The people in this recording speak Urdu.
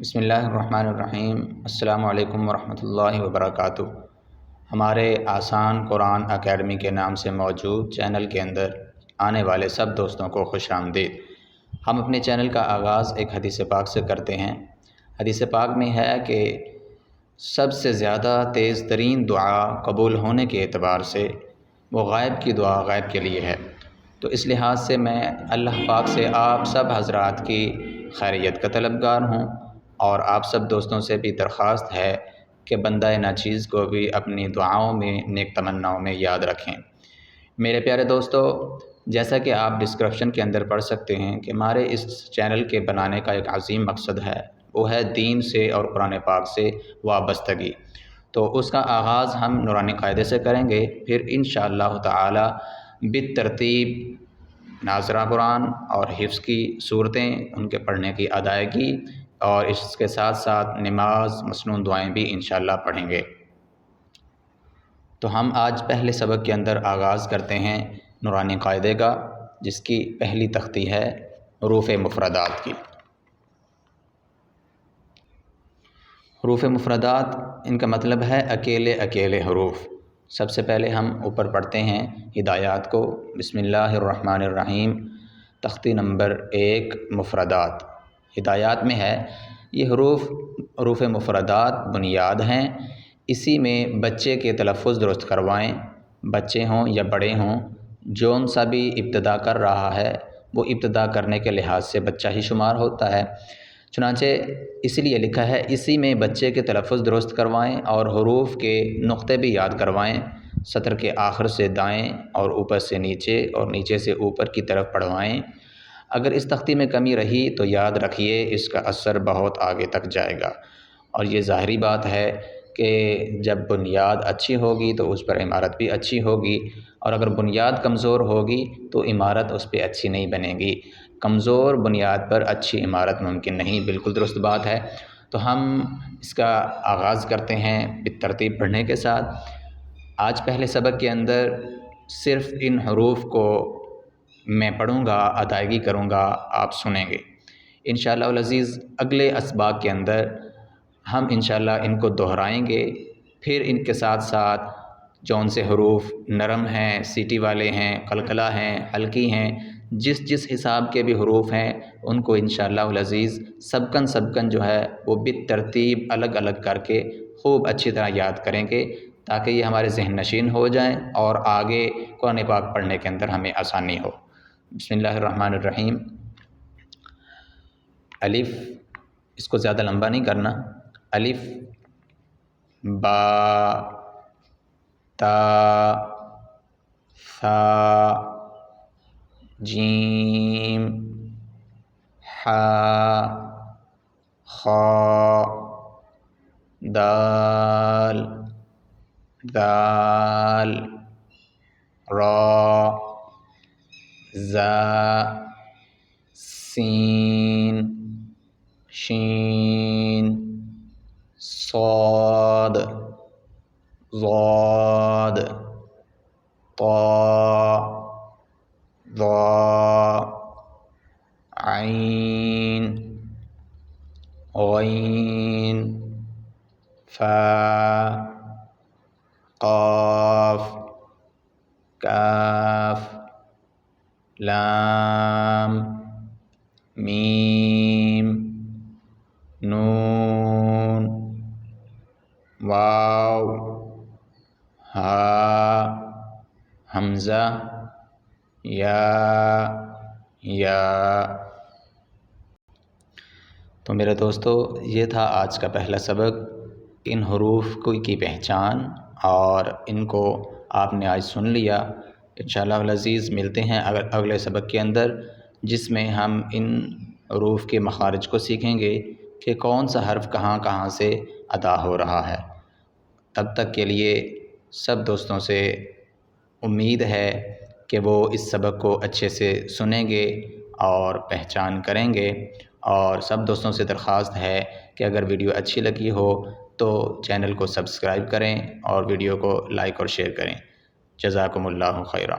بسم اللہ الرحمن الرحیم۔ السلام علیکم ورحمۃ اللہ وبرکاتہ۔ ہمارے آسان قرآن اکیڈمی کے نام سے موجود چینل کے اندر آنے والے سب دوستوں کو خوش آمدید۔ ہم اپنے چینل کا آغاز ایک حدیث پاک سے کرتے ہیں۔ حدیث پاک میں ہے کہ سب سے زیادہ تیز ترین دعا قبول ہونے کے اعتبار سے وہ غائب کی دعا غائب کے لیے ہے۔ تو اس لحاظ سے میں اللہ پاک سے آپ سب حضرات کی خیریت کا طلبگار ہوں، اور آپ سب دوستوں سے بھی درخواست ہے کہ بندہ ناچیز کو بھی اپنی دعاؤں میں، نیک تمناؤں میں یاد رکھیں۔ میرے پیارے دوستو، جیسا کہ آپ ڈسکرپشن کے اندر پڑھ سکتے ہیں کہ ہمارے اس چینل کے بنانے کا ایک عظیم مقصد ہے، وہ ہے دین سے اور قرآن پاک سے وابستگی۔ تو اس کا آغاز ہم نورانی قاعدے سے کریں گے، پھر انشاءاللہ تعالی بالترتیب ناظرہ قرآن اور حفظ کی صورتیں، ان کے پڑھنے کی ادائیگی، اور اس کے ساتھ ساتھ نماز مسنون دعائیں بھی انشاءاللہ پڑھیں گے۔ تو ہم آج پہلے سبق کے اندر آغاز کرتے ہیں نورانی قاعدے کا، جس کی پہلی تختی ہے حروف مفردات کی۔ حروف مفردات، ان کا مطلب ہے اکیلے اکیلے حروف۔ سب سے پہلے ہم اوپر پڑھتے ہیں ہدایات کو۔ بسم اللہ الرحمن الرحیم، تختی نمبر 1 مفردات۔ ہدایات میں ہے یہ حروف مفردات بنیاد ہیں، اسی میں بچے کے تلفظ درست کروائیں، بچے ہوں یا بڑے ہوں، جون سا بھی ابتدا کر رہا ہے وہ ابتدا کرنے کے لحاظ سے بچہ ہی شمار ہوتا ہے۔ چنانچہ اس لیے لکھا ہے اسی میں بچے کے تلفظ درست کروائیں اور حروف کے نقطے بھی یاد کروائیں، سطر کے آخر سے دائیں اور اوپر سے نیچے اور نیچے سے اوپر کی طرف پڑھوائیں۔ اگر اس تختی میں کمی رہی تو یاد رکھیے اس کا اثر بہت آگے تک جائے گا، اور یہ ظاہری بات ہے کہ جب بنیاد اچھی ہوگی تو اس پر عمارت بھی اچھی ہوگی، اور اگر بنیاد کمزور ہوگی تو عمارت اس پہ اچھی نہیں بنے گی۔ کمزور بنیاد پر اچھی عمارت ممکن نہیں، بالکل درست بات ہے۔ تو ہم اس کا آغاز کرتے ہیں بالترتیب پڑھنے کے ساتھ۔ آج پہلے سبق کے اندر صرف ان حروف کو میں پڑھوں گا، ادائیگی کروں گا، آپ سنیں گے انشاءاللہ العزیز۔ اگلے اسباق کے اندر ہم انشاءاللہ ان کو دہرائیں گے، پھر ان کے ساتھ ساتھ جون سے حروف نرم ہیں، سیٹی والے ہیں، قلقلہ ہیں، ہلکی ہیں، جس حساب کے بھی حروف ہیں ان کو انشاءاللہ العزیز سبکن جو ہے وہ بالترتیب الگ الگ کر کے خوب اچھی طرح یاد کریں گے، تاکہ یہ ہمارے ذہن نشین ہو جائیں اور آگے قرآن پاک پڑھنے کے اندر ہمیں آسانی ہو۔ بسم اللہ الرحمن الرحیم۔ الف، اس کو زیادہ لمبا نہیں کرنا، الف، با، تا، ثا، جیم، حا، خا، دال، ذال، را، زا، سین، شین، صاد، ضاد، طا، ظا، عین، غین، فا، قاف، کاف، لام، میم، نون، واو، ہا، حمزہ، یا۔ تو میرے دوستو، یہ تھا آج کا پہلا سبق، ان حروف کی پہچان، اور ان کو آپ نے آج سن لیا۔ انشاءاللہ العزیز ملتے ہیں اگلے سبق کے اندر، جس میں ہم ان حروف کے مخارج کو سیکھیں گے کہ کون سا حرف کہاں کہاں سے ادا ہو رہا ہے۔ تب تک کے لیے سب دوستوں سے امید ہے کہ وہ اس سبق کو اچھے سے سنیں گے اور پہچان کریں گے، اور سب دوستوں سے درخواست ہے کہ اگر ویڈیو اچھی لگی ہو تو چینل کو سبسکرائب کریں اور ویڈیو کو لائک اور شیئر کریں۔ جزاکم اللہ خیرا۔